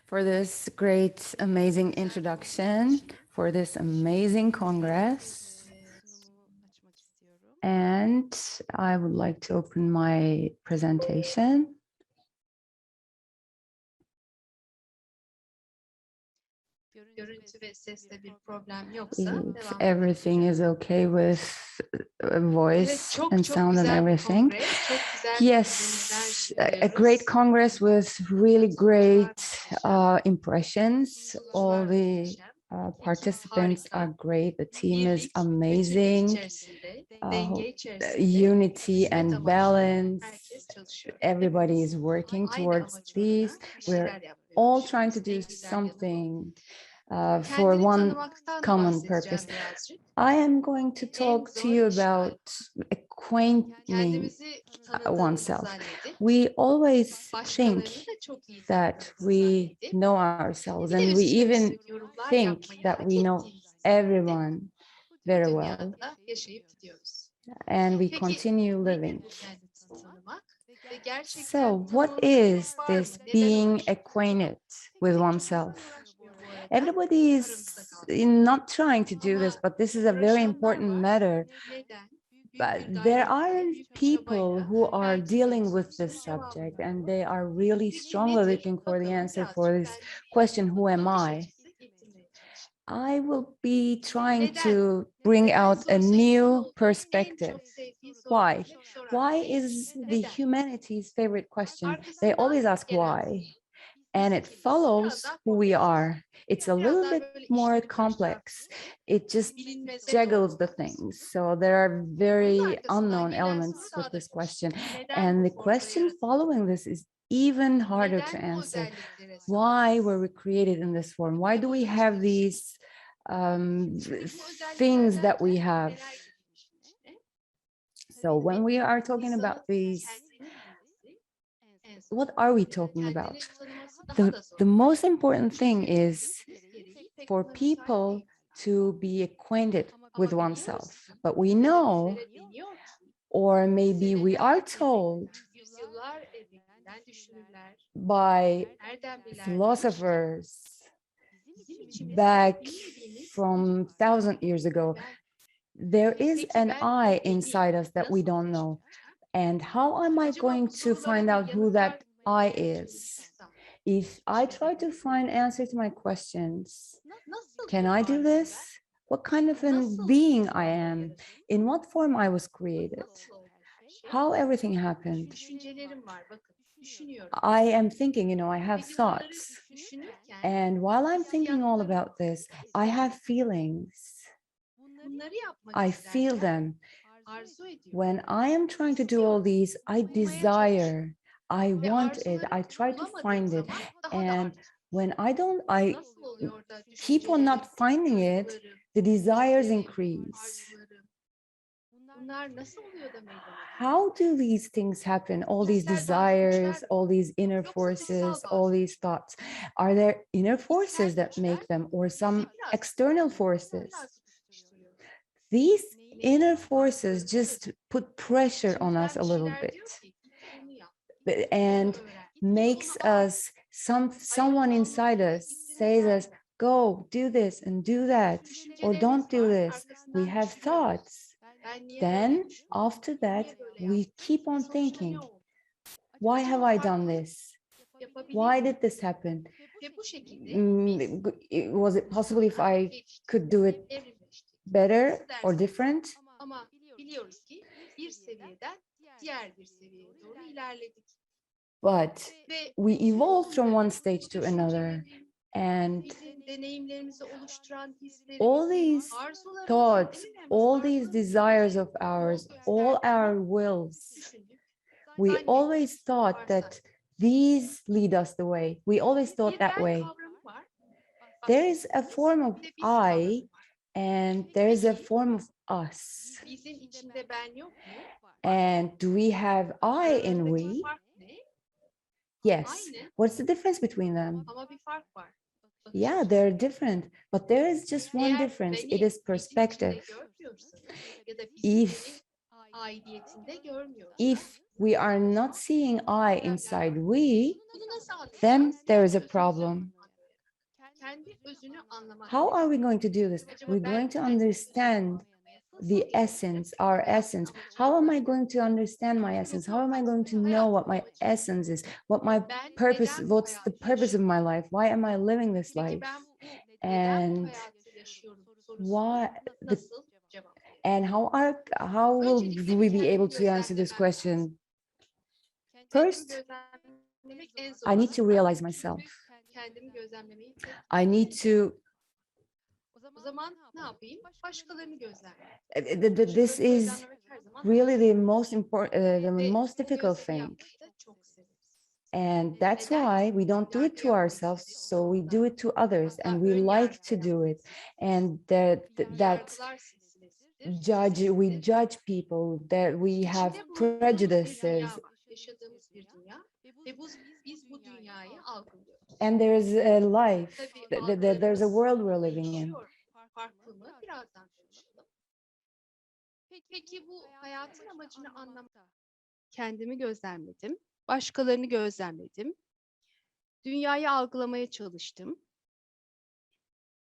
For this great, amazing introduction, for this amazing Congress. And I would like to open my presentation. If everything is okay with voice and sound and everything. Yes, a great Congress with really great impressions. All the participants are great. The team is amazing. Unity and balance. Everybody is working towards these. We're all trying to do something for one common purpose. I am going to talk to you about acquainting oneself. We always think that we know ourselves, and we even think that we know everyone very well, and we continue living. So what is this being acquainted with oneself? Everybody is not trying to do this, but this is a very important matter. But there are people who are dealing with this subject, and they are really strongly looking for the answer for this question, who am I? I will be trying to bring out a new perspective. Why? Why is the humanity's favorite question? They always ask why. And it follows who we are. It's a little bit more complex. It just juggles the things. So there are very unknown elements with this question. And the question following this is even harder to answer. Why were we created in this form? Why do we have these things that we have? So when we are talking about these, what are we talking about? The most important thing is for people to be acquainted with oneself. But we know, or maybe we are told by philosophers back from 1,000 years ago, there is an I inside us that we don't know. And how am I going to find out who that I is? If I try to find answers to my questions, can I do this? What kind of a being I am? In what form I was created? How everything happened? I am thinking, I have thoughts. And while I'm thinking all about this, I have feelings. I feel them. When I am trying to do all these, I desire, I want it, I try to find it. And when I keep on not finding it, the desires increase. How do these things happen? All these desires, all these inner forces, all these thoughts. Are there inner forces that make them, or some external forces? These inner forces just put pressure on us a little bit and makes us, someone inside us says us, go do this and do that, or don't do this. We have thoughts. Then after that, we keep on thinking, why have I done this? Why did this happen? Was it possible if I could do it better or different? But we evolved from one stage to another, and all these thoughts, all these desires of ours, all our wills, we always thought that these lead us the way. We always thought that way. There is a form of I and there is a form of us. And do we have I in we? Yes. What's the difference between them? Yeah, they're different, but there is just one difference. It is perspective. If we are not seeing I inside we, then there is a problem. How are we going to do this? We're going to understand the essence, our essence. How am I going to understand my essence? How am I going to know what my essence is? What my purpose, what's the purpose of my life? Why am I living this life? And why and how will we be able to answer this question? First, I need to realize myself. I need to this is really the most important, the most difficult thing. And that's why we don't do it to ourselves, so we do it to others, and we like to do it. And we judge people, that we have prejudices. And there's a life, there's a world we're living in. Kendimi gözlemledim, başkalarını gözlemledim, dünyayı algılamaya çalıştım.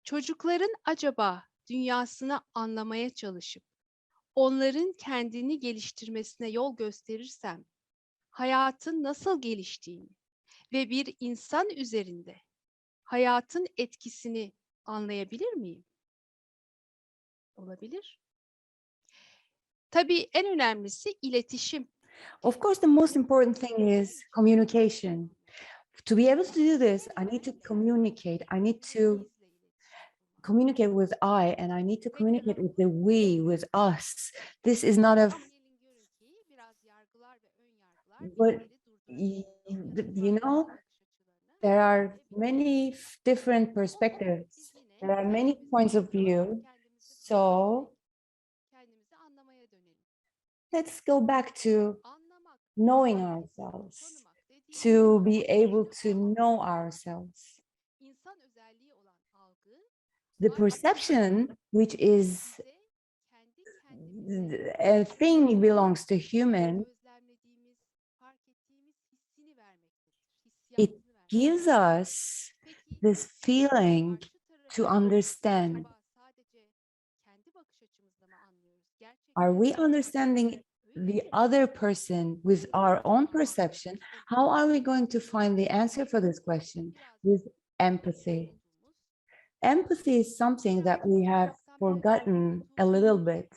Çocukların acaba dünyasını anlamaya çalışıp onların kendini geliştirmesine yol gösterirsem hayatın nasıl geliştiğini ve bir insan üzerinde hayatın etkisini anlayabilir miyim? Olabilir. Tabii en önemlisi iletişim. Of course, the most important thing is communication. To be able to do this, I need to communicate. I need to communicate with I, and I need to communicate with the we, with us. This is not a, but you know, there are many different perspectives. There are many points of view. So let's go back to knowing ourselves, to be able to know ourselves. The perception, which is a thing belongs to human, it gives us this feeling to understand. Are we understanding the other person with our own perception? How are we going to find the answer for this question? With empathy. Empathy is something that we have forgotten a little bit,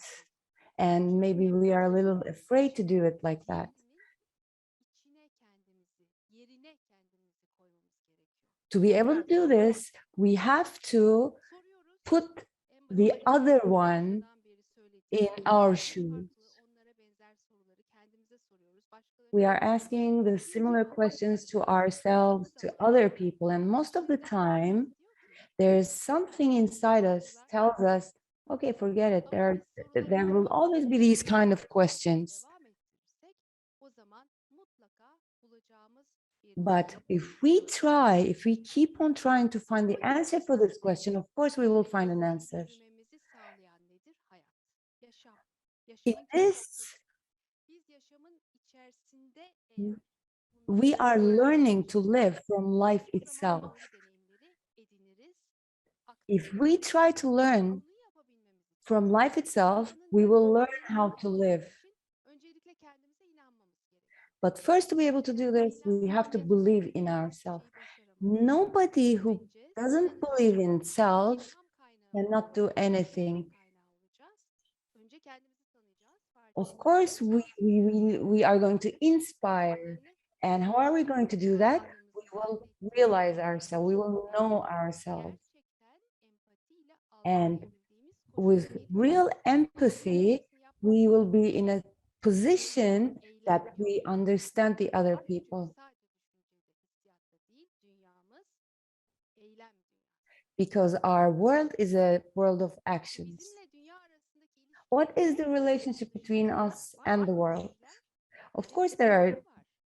and maybe we are a little afraid to do it like that. To be able to do this, we have to put the other one in our shoes. We are asking the similar questions to ourselves, to other people, and most of the time, there's something inside us tells us, okay, forget it. There will always be these kind of questions. But if we try, if we keep on trying to find the answer for this question, of course we will find an answer. In this, we are learning to live from life itself. If we try to learn from life itself, we will learn how to live. But first, to be able to do this, we have to believe in ourselves. Nobody who doesn't believe in self cannot do anything. Of course, we are going to inspire. And how are we going to do that? We will realize ourselves, we will know ourselves. And with real empathy, we will be in a position that we understand the other people. because our world is a world of actions. What is the relationship between us and the world? Of course, there are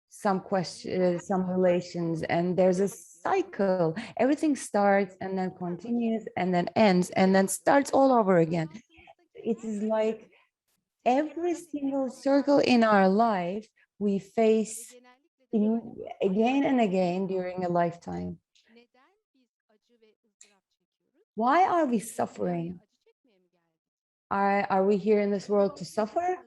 some questions, some relations, and there's a cycle. Everything starts and then continues and then ends and then starts all over again. It is like every single circle in our life we face again and again during a lifetime. Why are we suffering? Are we here in this world to suffer?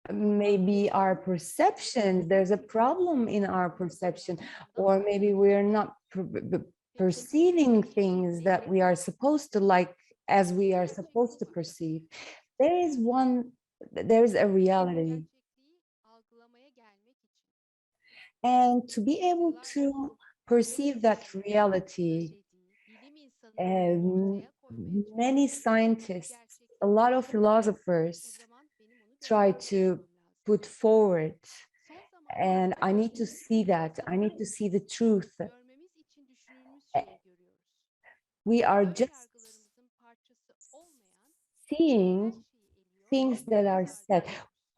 Maybe our perception, there's a problem in our perception, or maybe we're not perceiving things that we are supposed to like as we are supposed to perceive. There's a reality. And to be able to perceive that reality, many scientists, a lot of philosophers try to put forward, and I need to see that. I need to see the truth. We are just seeing things that are said.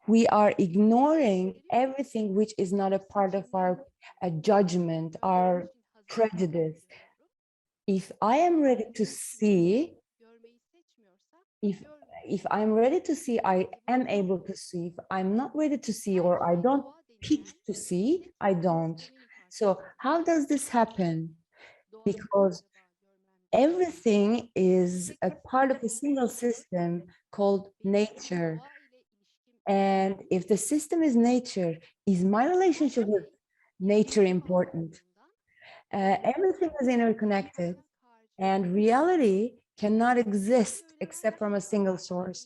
We are ignoring everything which is not a part of our judgment, our prejudice. If I am ready to see, if I'm ready to see, I am able to see. If I'm not ready to see, or I don't pick to see, I don't. So how does this happen? Because everything is a part of a single system called nature. And if the system is nature, is my relationship with nature important? Everything is interconnected, and reality cannot exist except from a single source.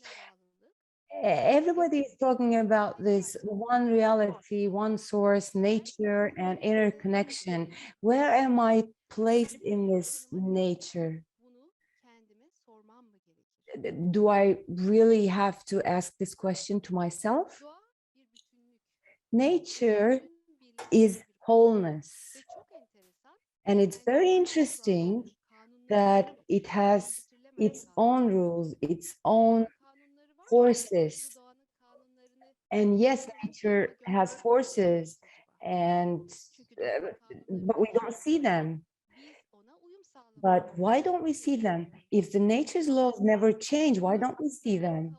Everybody is talking about this one reality, one source, nature, and interconnection. Where am I placed in this nature? Do I really have to ask this question to myself? Nature is wholeness. And it's very interesting that it has its own rules, its own forces. And yes, nature has forces, but we don't see them. But why don't we see them? If the nature's laws never change, why don't we see them?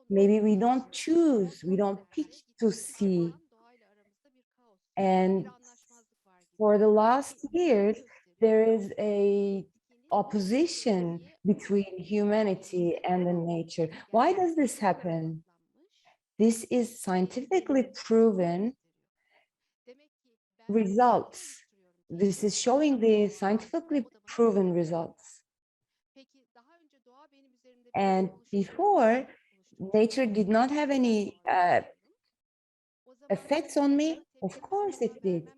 Maybe we don't choose, we don't pick to see. And for the last years, there is a opposition between humanity and the nature. Why does this happen? This is scientifically proven results. This is showing the scientifically proven results. And before, nature did not have any effects on me. Of course it did.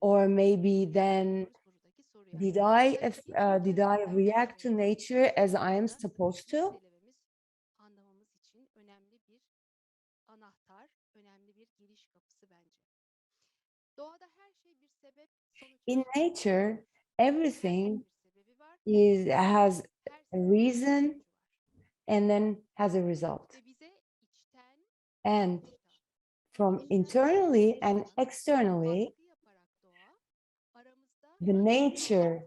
Or maybe then did I react to nature as I am supposed to? In nature, everything has a reason and then has a result. And from internally and externally, the nature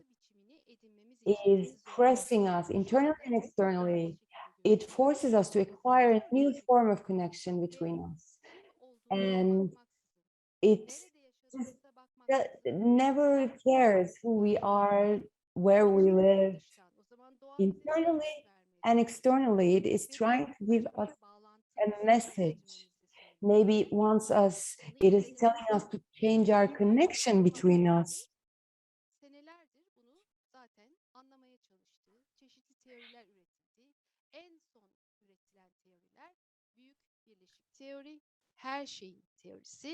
is pressing us internally and externally. It forces us to acquire a new form of connection between us. And it just never cares who we are, where we live. Internally and externally, it is trying to give us a message. Maybe it wants us, it is telling us to change our connection between us.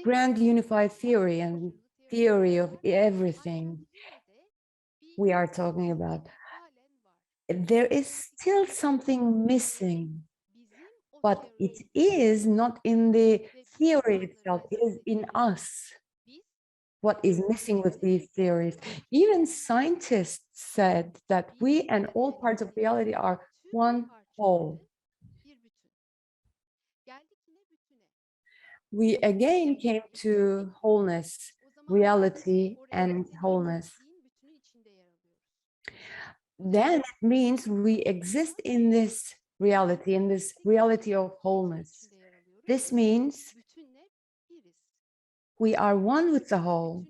Grand unified theory and theory of everything we are talking about. There is still something missing. but it is not in the theory itself, it is in us. What is missing with these theories? Even scientists said that we and all parts of reality are one whole. We again came to wholeness, reality, and wholeness. Then it means we exist in this reality of wholeness. This means we are one with the whole.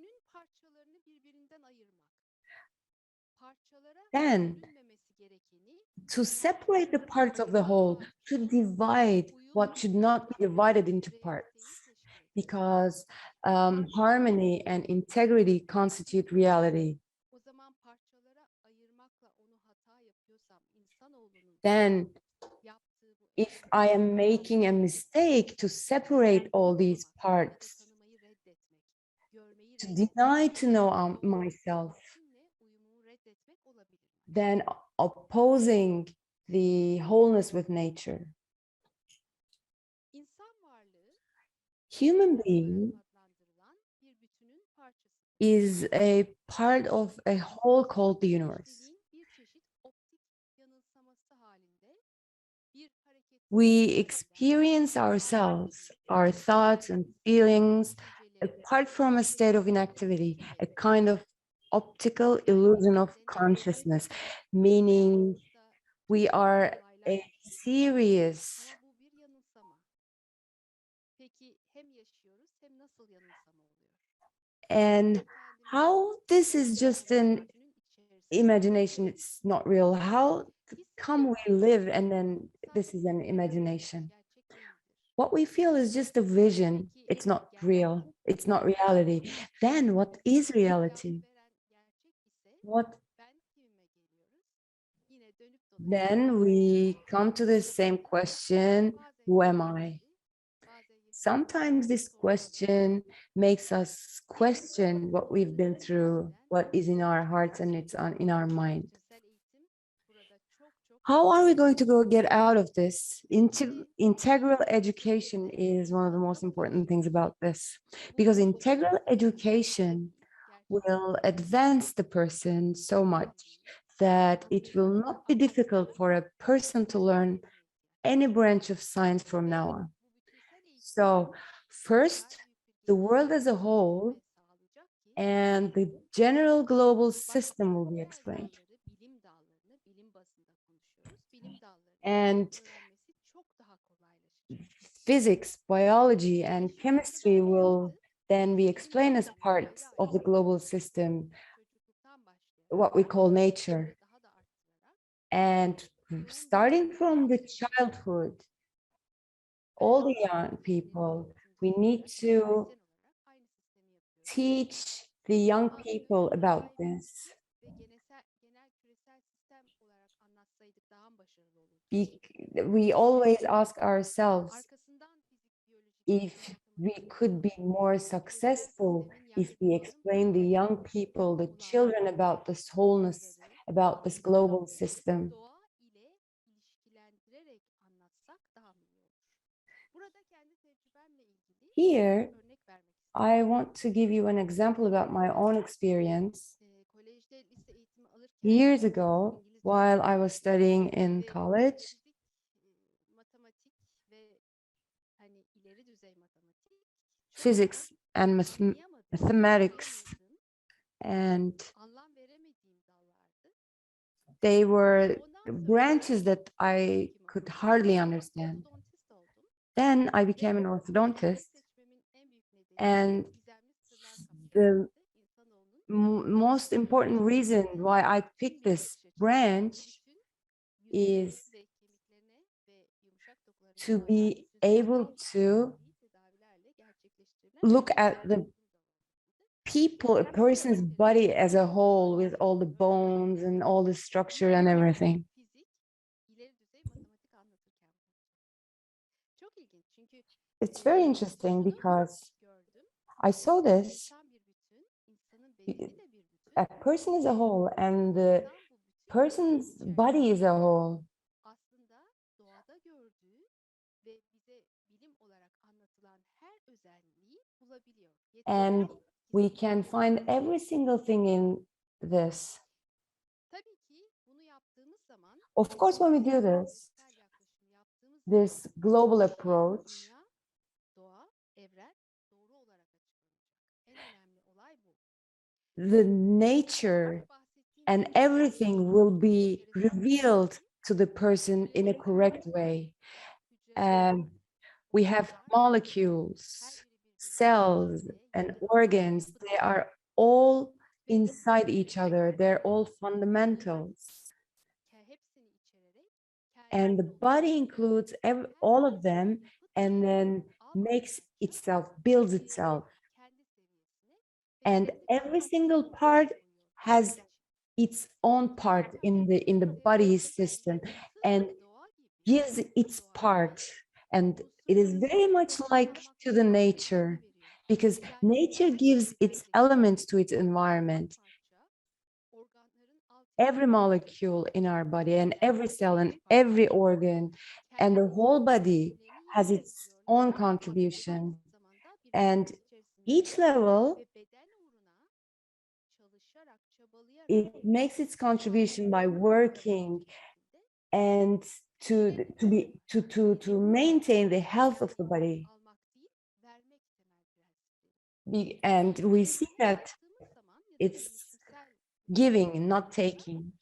Then, to separate the parts of the whole, to divide what should not be divided into parts, because harmony and integrity constitute reality. Then, if I am making a mistake to separate all these parts, to deny to know myself, then opposing the wholeness with nature. Human being is a part of a whole called the universe. We experience ourselves, our thoughts and feelings, apart from a state of inactivity, a kind of optical illusion of consciousness, meaning we are a series and how this is just an imagination, it's not real. How come we live and then this is an imagination? What we feel is just a vision. It's not real. It's not reality. Then what is reality? Then we come to the same question, who am I? Sometimes this question makes us question what we've been through, what is in our hearts and it's in our mind. How are we going to get out of this? Integral education is one of the most important things about this, because integral education will advance the person so much that it will not be difficult for a person to learn any branch of science from now on. So first, the world as a whole and the general global system will be explained. And physics, biology, and chemistry will then be explained as parts of the global system, what we call nature. And starting from the childhood, all the young people, we need to teach the young people about this. We always ask ourselves if we could be more successful if we explain the young people, the children, about this wholeness, about this global system. Here, I want to give you an example about my own experience. Years ago, while I was studying in college, physics and mathematics, and they were branches that I could hardly understand. Then I became an orthodontist, and the most important reason why I picked this branch is to be able to look at the people, a person's body as a whole, with all the bones and all the structure and everything. It's very interesting because I saw this, a person as a whole and the person's body as a whole bulabiliyor. And Yeterli we ikisi can find every single thing in this. Tabii ki bunu yaptığımız zaman, Of course, when we do this, küresel yaklaşımı yaptığımız zaman this global approach, dünya, doğa, evren doğru olarak açıklanacak. En önemli olay bu. the nature and everything will be revealed to the person in a correct way. We have molecules, cells, and organs. They are all inside each other. They're all fundamentals. Hepsini içererek And the body includes all of them and then makes itself, builds itself. And every single part has its own part in the body system and gives its part. And it is very much like to the nature, because nature gives its elements to its environment. Every molecule in our body and every cell and every organ and the whole body has its own contribution. And each level, it makes its contribution by working and to maintain the health of the body. And we see that it's giving, not taking.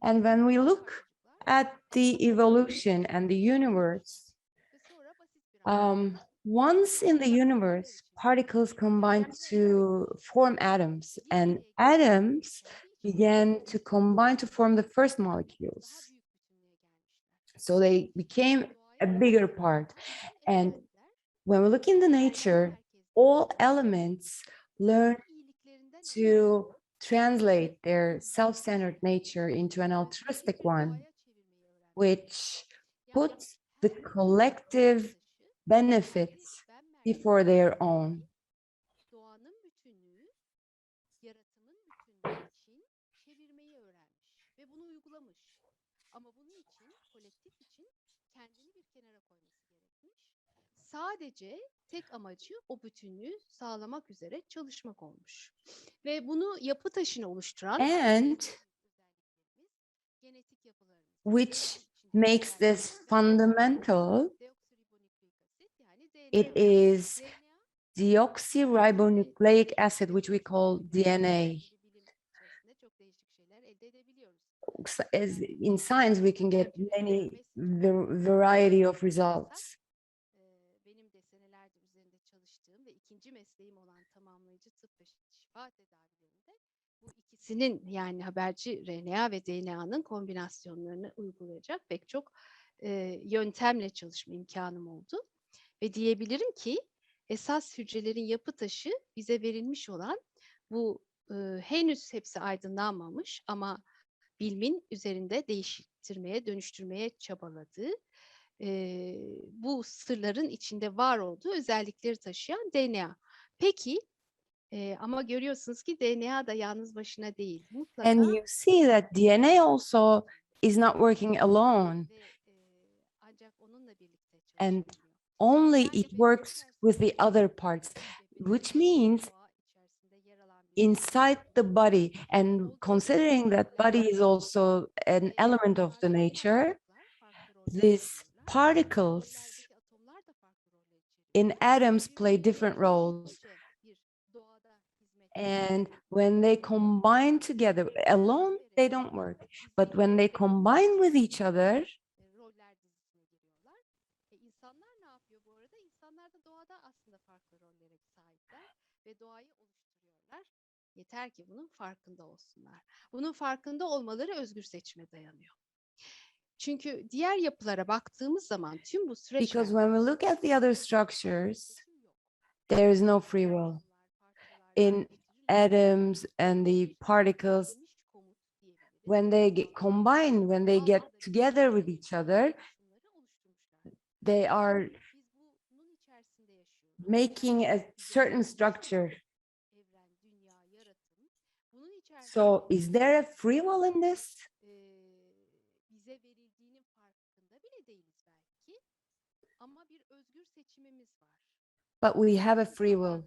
And when we look at the evolution and the universe, once in the universe, particles combined to form atoms, and atoms began to combine to form the first molecules. So they became a bigger part. And when we look in the nature, all elements learn to translate their self-centered nature into an altruistic one, which puts the collective benefits before their own. Sadece tek amacı o bütünlüğü sağlamak üzere çalışmak olmuş. Ve bunu yapı taşını oluşturan And which makes this fundamental, it is deoxyribonucleic acid, which we call DNA. As in science, we can get many variety of results. Benim de senelerdir üzerinde çalıştığım ve ikinci mesleğim olan tamamlayıcı tıp ve şifa tedavilerinde bu ikisinin, yani haberci RNA ve DNA'nın kombinasyonlarını uygulayacak pek çok yöntemle çalışma imkanım oldu. Ve diyebilirim ki esas hücrelerin yapı taşı bize verilmiş olan bu henüz hepsi aydınlanmamış ama bilimin üzerinde değiştirmeye, dönüştürmeye çabaladığı, bu sırların içinde var olduğu özellikleri taşıyan DNA. Peki ama görüyorsunuz ki DNA da yalnız başına değil. Mutlaka. And you see that DNA also is not working alone. Ancak onunla birlikte And çalışabiliyor. only it works with the other parts, which means inside the body, and considering that body is also an element of the nature, these particles in atoms play different roles. And when they combine together, alone, they don't work. But when they combine with each other, İnsanlar ne yapıyor bu arada? İnsanlar da doğada aslında farklı rollere sahipler ve doğayı oluşturuyorlar. Yeter ki bunun farkında olsunlar. Bunun farkında olmaları özgür seçime dayanıyor. Çünkü diğer yapılara baktığımız zaman tüm bu süreçler... Because when we look at the other structures, there is no free will. In atoms and the particles, when they get combined, when they get together with each other, they are making a certain structure. So is there a free will in this? özgür seçimimiz var. but we have a free will.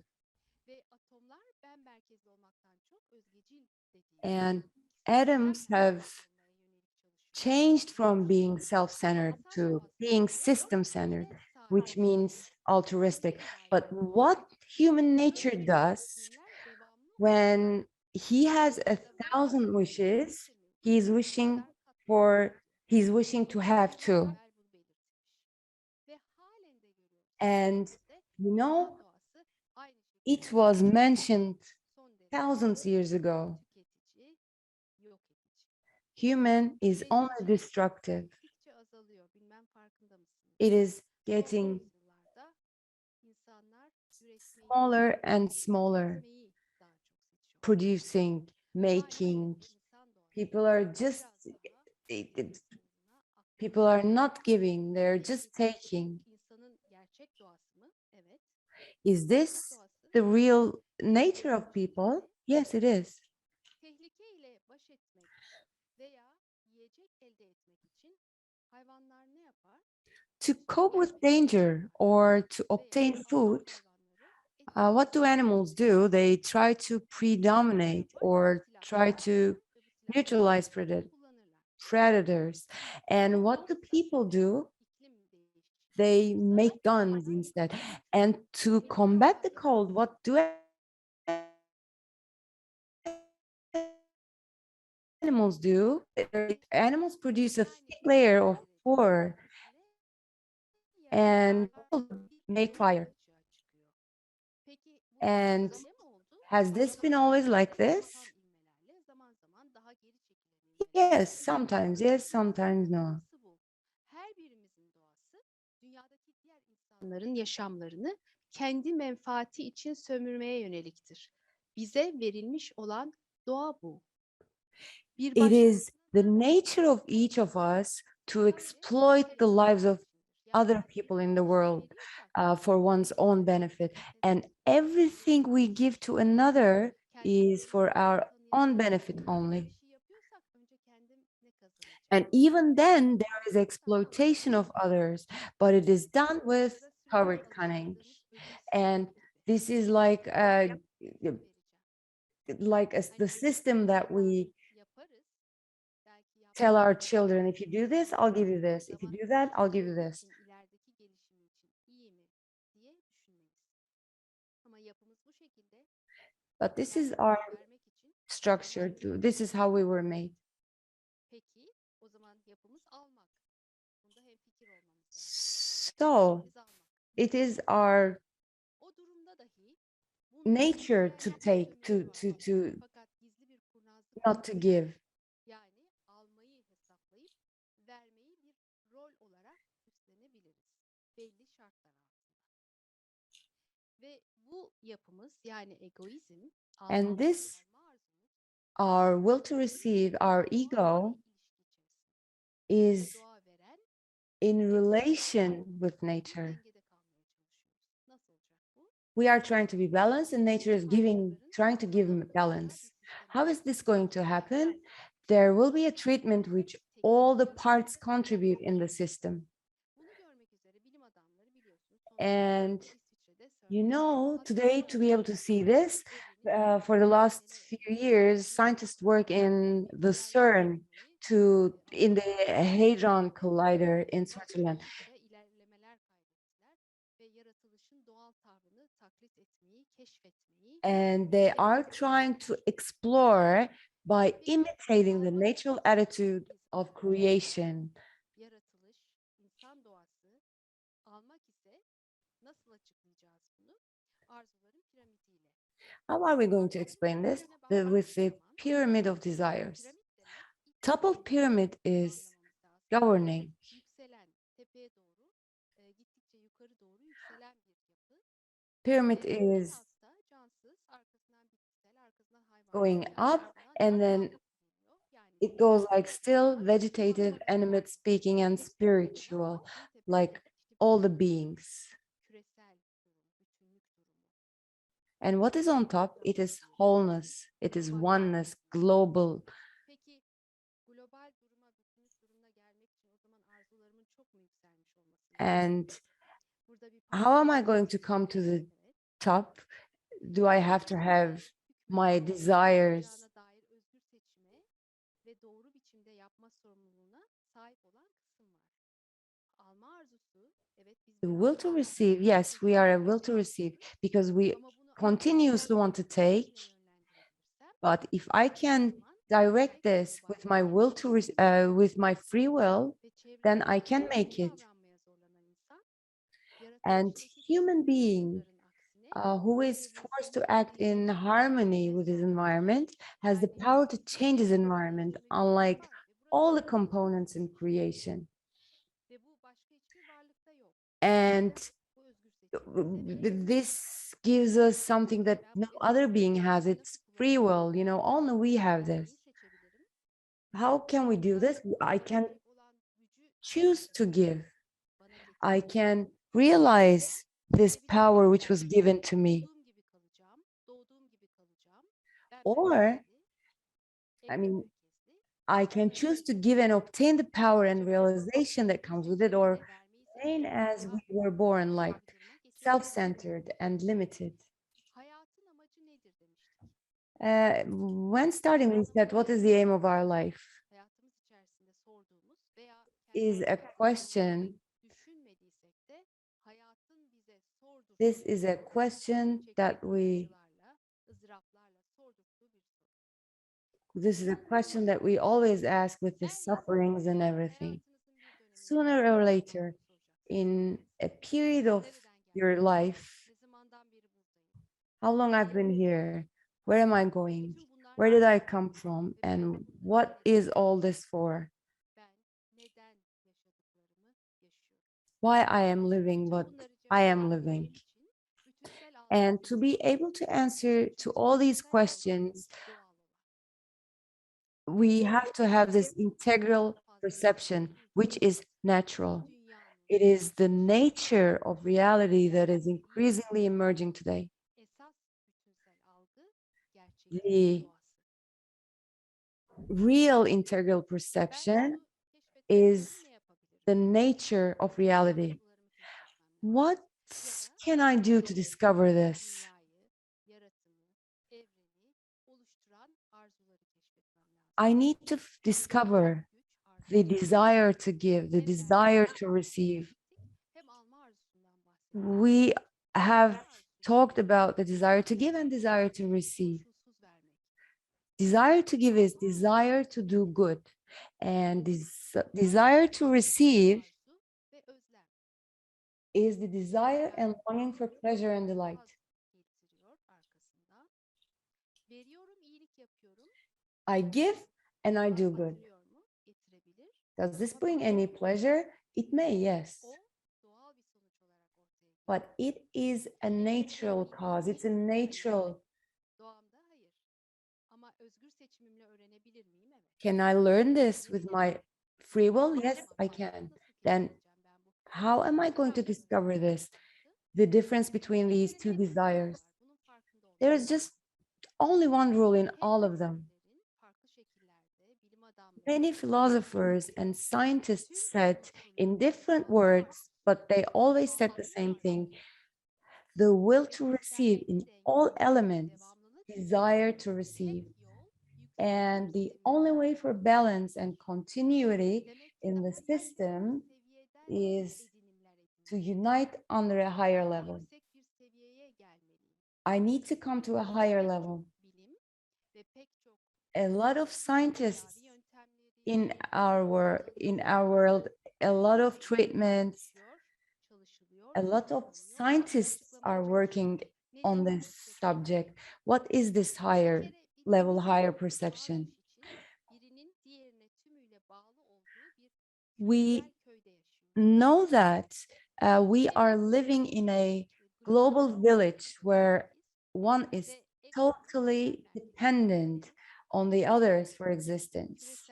Ve atomlar ben merkezli olmaktan çok özgecil dediğimiz And kişisel atoms have olmaya yönelik çalışıyor. changed from being self-centered İnsan to doğası being ise system-centered, şiddet sahibi which means altruistic. But olayların what human nature böyle does eylemler devamlı when he has a ya da varsa 1,000 wishes, sistemi he's wishing kadar for, he's wishing to have two. evvel bunu belirtmiş. Ve halen de görüyoruz. And you know, İnsan doğası aynı şekilde it was mentioned son derece thousands years ago. tüketici, yok edici. Human is Ve only gücü destructive. gittikçe azalıyor. Bilmem farkında mısınız? It is Son getting yüzyıllarda insanlar üretmeyi, smaller and smaller, üretmeyi daha çok seçiyor. producing, Hala making. insan doğası People are biraz just, daha it- uğruna people are not giving, they're just Peki, taking. İnsanın gerçek doğası mı? Evet. Is this Doğası the real nature of people? Yes, it is. tehlikeyle baş etmek veya yiyecek elde etmek için hayvanlar ne yapar? To cope with danger or to obtain food, what do animals do? They try to predominate or try to neutralize predators. And what do people do? They make guns instead. And to combat the cold, what do animals do? Animals produce a thick layer of fur and make fire. And has this been always like this? Yes, sometimes no. Her birimizin doğası dünyadaki diğer insanların yaşamlarını kendi menfaati için sömürmeye yöneliktir. Bize verilmiş olan doğa bu. Bir It is the başkasına da nature of each of us to exploit the lives of other people in the world for one's own benefit. And everything we give to another is for our own benefit only. And even then, there is exploitation of others, but it is done with covert cunning. And this is like the system that we tell our children, if you do this, I'll give you this. If you do that, I'll give you this. But this is our structure. This is how we were made. So it is our nature to take, to not to give. Yani almayı hesaplayıp vermeyi bir rol olarak üstlenebiliriz. Belli şartlar altında. Ve bu yapımız yani egoizm, And this, our will to receive, our ego, is in relation with nature. We are trying to be balanced and nature is trying to give balance. How is this going to happen? There will be a treatment which all the parts contribute in the system. And you know, today to be able to see this, for the last few years, scientists work in the CERN in the Hadron Collider in Switzerland. And they are trying to explore by imitating the natural attitude of creation. How are we going to explain this? With the pyramid of desires. Top of pyramid is governing. Pyramid is going up and then it goes like still, vegetative, animate, speaking, and spiritual, like all the beings. And what is on top? It is wholeness, it is oneness, global. And how am I going to come to the top? Do I have to have my desires? olacağına dair özgür seçime ve doğru biçimde yapma sorumluluğuna sahip olan kısım var. Alma arzusu, evet biz The bir will to alma receive, yes, we are a will to receive because we ama bunu continuously want to take. yönlendirebilirsem But if I can direct this with my will to, with my free will, ve then çevrede I can olumlu make it. davranmaya zorlanan insan, And yaratıcı human being unsurların aksine who is forced to act in harmony with his environment has the power to change his environment, unlike all the components in creation. ve bu başka hiçbir varlıkta yok. And Bu özgür seçim. this gives us something that no other being has. It's free will, you know, only we have this. Seçebilirim. How can we do this? I can Olan gücü choose to give. bana I getirmek. can realize this power which was given to me. Doğduğum gibi kalacağım, doğduğum gibi kalacağım. Ben Or, merkezli, I ego mean, merkezli. I can choose to give and obtain the power and realization that comes with it, or remain as we were born, like self-centered and limited. Hayatın amacı nedir demiştik. When starting, we said, what is the aim of our life? Hayatımız içerisinde sorduğumuz veya Is a question. düşünmediysek de hayatın bize sordurduğu, This is a question that we. ızdıraplarla sordurduğu bir soru. This is a question that we always ask with the sufferings and everything. Sooner or later, in a period of your life, Ne zamandan beri buradayım? how long I've been here, where am I going, where did I come from, and what is all this for? Ben neden yaşadıklarımı yaşıyorum? Why I am living what I am living. And to be able to answer to all these questions, we have to have this integral perception, which is natural. It is the nature of reality that is increasingly emerging today. Esas bütünsel algı The gerçeğin doğası. real integral perception is the nature of reality. What can I do to discover this? I need to discover the desire to give, the desire to receive. We have talked about the desire to give and desire to receive. Desire to give is desire to do good, and desire to receive is the desire and longing for pleasure and delight. I give and I do good. Does this bring any pleasure? It may, yes. But it is a natural cause. It's a natural. Can I learn this with my free will? Yes, I can. Then how am I going to discover this? The difference between these two desires. There is just only one rule in all of them. Many philosophers and scientists said in different words, but they always said the same thing. The will to receive in all elements, desire to receive. And the only way for balance and continuity in the system is to unite under a higher level. I need to come to a higher level. A lot of scientists in our world, a lot of treatments, a lot of scientists are working on this subject. What is this higher level, higher perception? We know that we are living in a global village where one is totally dependent on the others for existence.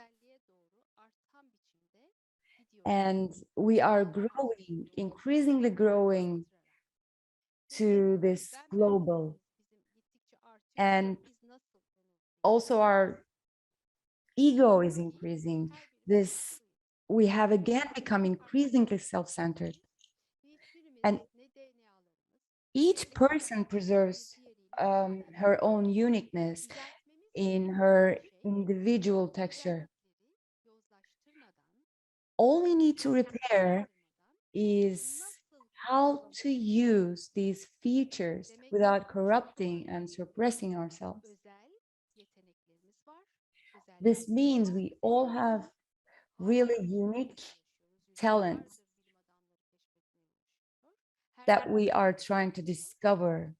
And we are growing, increasingly growing to this global. And also our ego is increasing. We have again become increasingly self-centered. And Each person preserves her own uniqueness in her individual texture. All we need to repair is how to use these features without corrupting and suppressing ourselves. This means we all have really unique talents that we are trying to discover.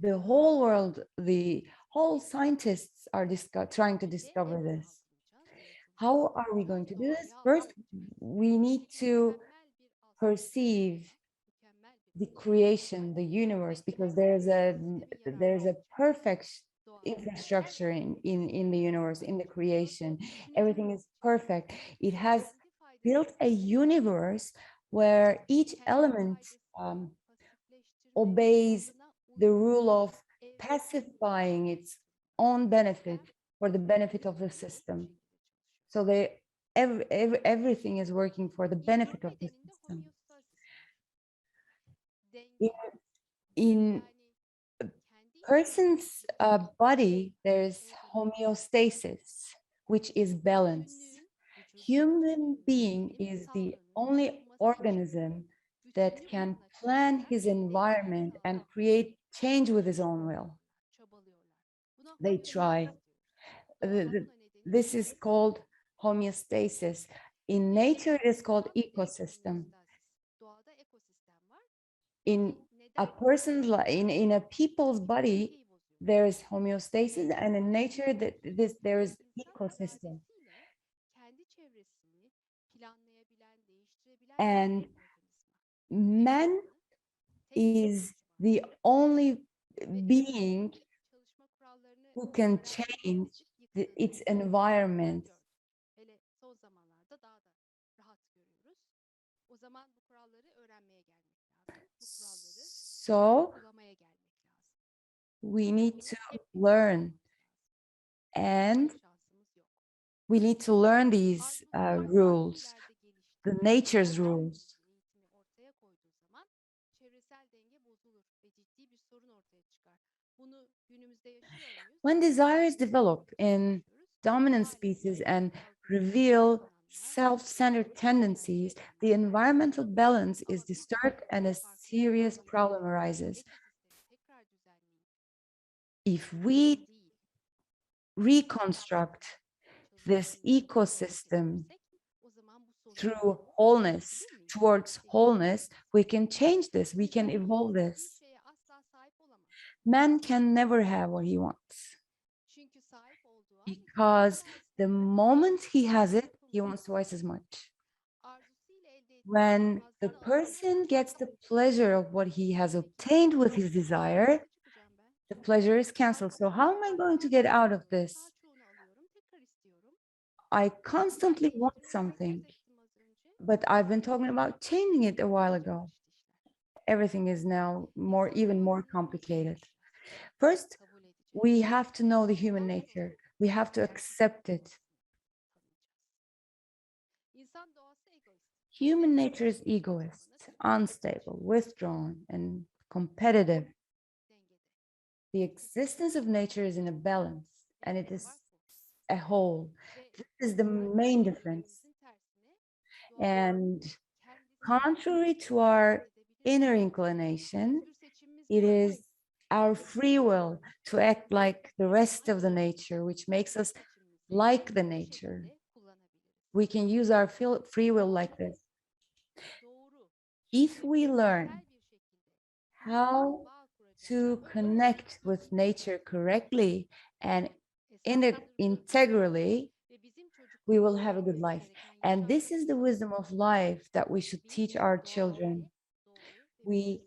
The whole world, the whole scientists are trying to discover this. How are we going to do this? First, we need to perceive the creation, the universe, because there's a perfect infrastructure in the universe, in the creation. Everything is perfect. It has built a universe where each element obeys the rule of pacifying its own benefit for the benefit of the system. So everything is working for the benefit of the system. In a person's body, there's homeostasis, which is balance. Human being is the only organism that can plan his environment and create change with his own will. They try. This is called homeostasis. In nature, it is called ecosystem. In a person's in a people's body, there is homeostasis, and in nature, there is ecosystem. And man is the only being who can change its environment. So we need to learn, and we need to learn these rules, the nature's rules. When desires develop in dominant species and reveal self-centered tendencies, the environmental balance is disturbed and a serious problem arises. If we reconstruct this ecosystem through wholeness, towards wholeness, we can change this, we can evolve this. Man can never have what he wants, because the moment he has it, he wants twice as much. When the person gets the pleasure of what he has obtained with his desire, the pleasure is canceled. So how am I going to get out of this? I constantly want something, but I've been talking about changing it a while ago. Everything is now even more complicated. First, we have to know the human nature. We have to accept it. Human nature is egoist, unstable, withdrawn, and competitive. The existence of nature is in a balance, and it is a whole. This is the main difference. And contrary to our inner inclination, it is our free will to act like the rest of the nature, which makes us like the nature. We can use our free will like this. If we learn how to connect with nature correctly and integrally, we will have a good life. And this is the wisdom of life that we should teach our children. We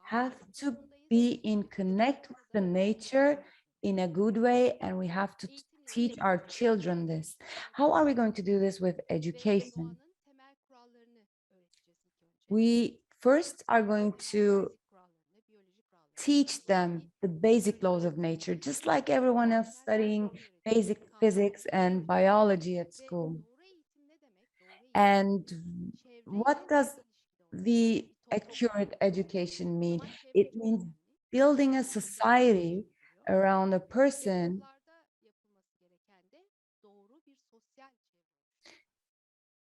have to be in connect with the nature in a good way, and we have to teach our children this. How are we going to do this with education? We first are going to teach them the basic laws of nature, just like everyone else studying basic physics and biology at school. And what does the accurate education mean? It means building a society around a person yapılması gereken de doğru bir sosyal çevre.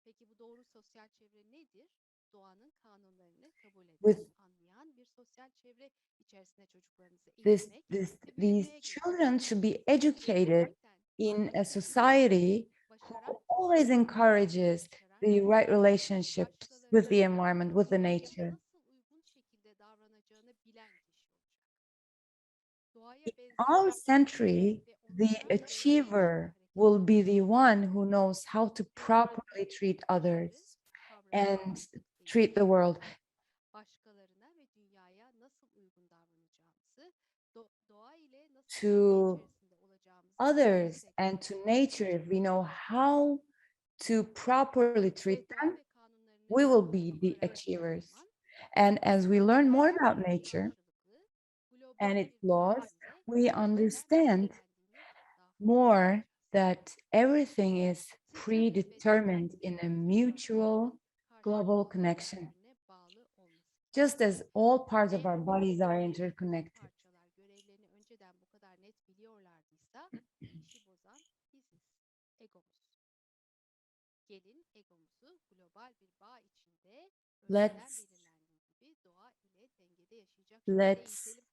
Peki bu doğru sosyal çevre nedir? Doğanın kanunlarını kabul with eden, anlayan bir sosyal çevre içerisinde çocuklarınızı this, eğitmek this, ve these büyütmeye children should be gerekiyor. educated in a society who always encourages the right relationships with the environment, with the nature. Nasıl uygun şekilde davranacağını bilen kişi olacak. Doğaya In benzer our century, the achiever will be the one who knows how to properly treat others and treat the world. başkalarına ve dünyaya nasıl uygun davranacağımızı, doğa ile nasıl To ilişki içerisinde olacağımızı others bilirsek, and to nature, if we know how to properly treat doğa them, ve kanunlarını we will doğru be the öğrendiğimiz achievers. zaman, And as we learn more about nature karşılıklı global and its bir laws, birbirine we yeniden understand öğrendiğimiz daha more that everything is sıcak ve predetermined in a mutual global karşılıklı connection, birbirine bağlı olması. just as all parts of our bodies are interconnected. Parçalar görevlerini önceden bu kadar net biliyorlardıysa işi bozan biziz, egomuz. Gelin egomuzu global bir bağ içinde önceden Let's belirlendiği gibi doğa ile dengede yaşayacak şekilde let's eğitelim.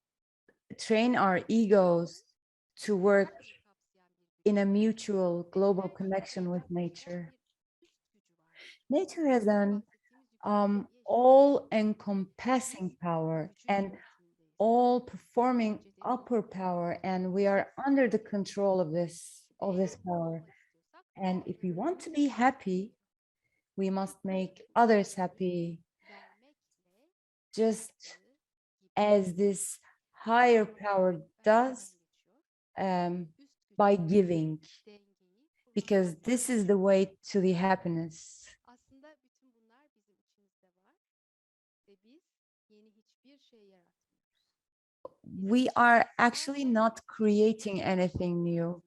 train our egos to work Kapsayan bir in a güç mutual global connection with nature. bir üst gücü var. Nature has an Bahsettiğimiz yüksek seviye all-encompassing power and gücün eşiğindeyiz. all-performing upper power, and we are under the control of this power. And if we want to be happy, we must make others happy, Vermekle just as this higher power does by giving, because this is the way to the happiness. Aslında bütün bunlar bizim içimizde var ve biz yeni hiçbir şey yaratmıyoruz. We are actually not creating anything new.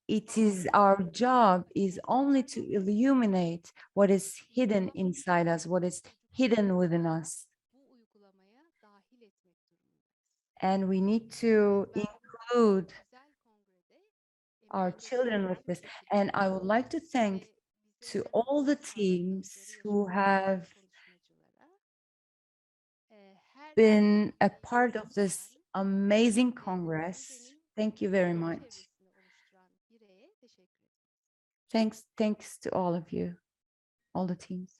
It is our job is only to illuminate what is hidden inside us, what is hidden within us. Bu uygulamaya dahil etmek durumundayız. And we need to include Güzel kongrede our children with this. And I would like to thank to all the teams who have been a part of this amazing Congress. Thank you very much. Thanks to all of you, all the teams.